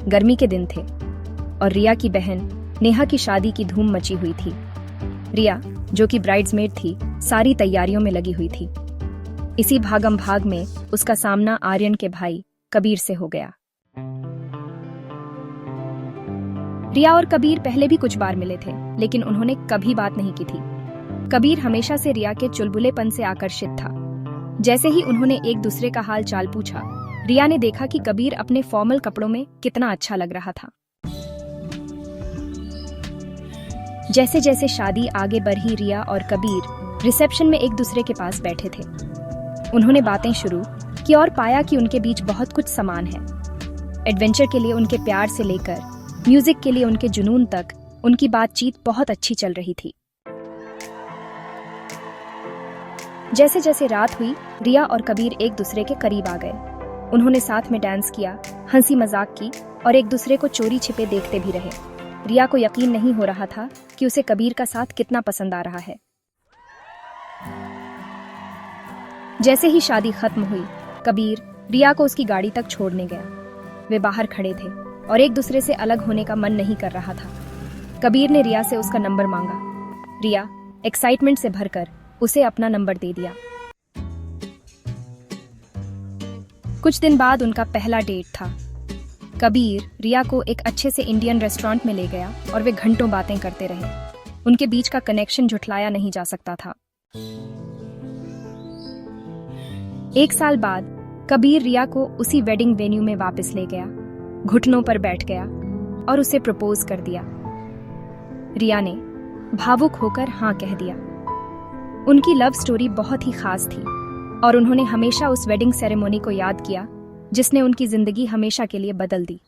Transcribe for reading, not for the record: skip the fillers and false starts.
गर्मी के दिन थे और रिया की बहन नेहा की शादी की धूम मची हुई थी। रिया, जो कि ब्राइड्समेड थी, सारी तैयारियों में लगी हुई थी। इसी भागम भाग में उसका सामना आर्यन के भाई कबीर से हो गया। रिया और कबीर पहले भी कुछ बार मिले थे, लेकिन उन्होंने कभी बात नहीं की थी। कबीर हमेशा से रिया के चुलबुलेपन से आकर्षित था। जैसे ही उन्होंने एक दूसरे का हाल चाल पूछा, रिया ने देखा कि कबीर अपने फॉर्मल कपड़ों में कितना अच्छा लग रहा था। जैसे जैसे शादी आगे बढ़ी, रिया और कबीर रिसेप्शन में एक दूसरे के पास बैठे थे। उन्होंने बातें शुरू की और पाया कि उनके बीच बहुत कुछ समान है। एडवेंचर के लिए उनके प्यार से लेकर म्यूजिक के लिए उनके जुनून तक उनकी बातचीत बहुत अच्छी चल रही थी। जैसे जैसे रात हुई, रिया और कबीर एक दूसरे के करीब आ गए। उन्होंने साथ में डांस किया, हंसी मजाक की और एक दूसरे को चोरी छिपे देखते भी रहे। रिया को यकीन नहीं हो रहा था कि उसे कबीर का साथ कितना पसंद आ रहा है। जैसे ही शादी खत्म हुई, कबीर रिया को उसकी गाड़ी तक छोड़ने गया। वे बाहर खड़े थे और एक दूसरे से अलग होने का मन नहीं कर रहा था। कबीर ने रिया से उसका नंबर मांगा। रिया एक्साइटमेंट से भरकर उसे अपना नंबर दे दिया। कुछ दिन बाद उनका पहला डेट था। कबीर रिया को एक अच्छे से इंडियन रेस्टोरेंट में ले गया और वे घंटों बातें करते रहे। उनके बीच का कनेक्शन झुठलाया नहीं जा सकता था। एक साल बाद कबीर रिया को उसी वेडिंग वेन्यू में वापस ले गया, घुटनों पर बैठ गया और उसे प्रपोज कर दिया। रिया ने भावुक होकर हाँ कह दिया। उनकी लव स्टोरी बहुत ही खास थी और उन्होंने हमेशा उस वेडिंग सेरेमनी को याद किया जिसने उनकी जिंदगी हमेशा के लिए बदल दी।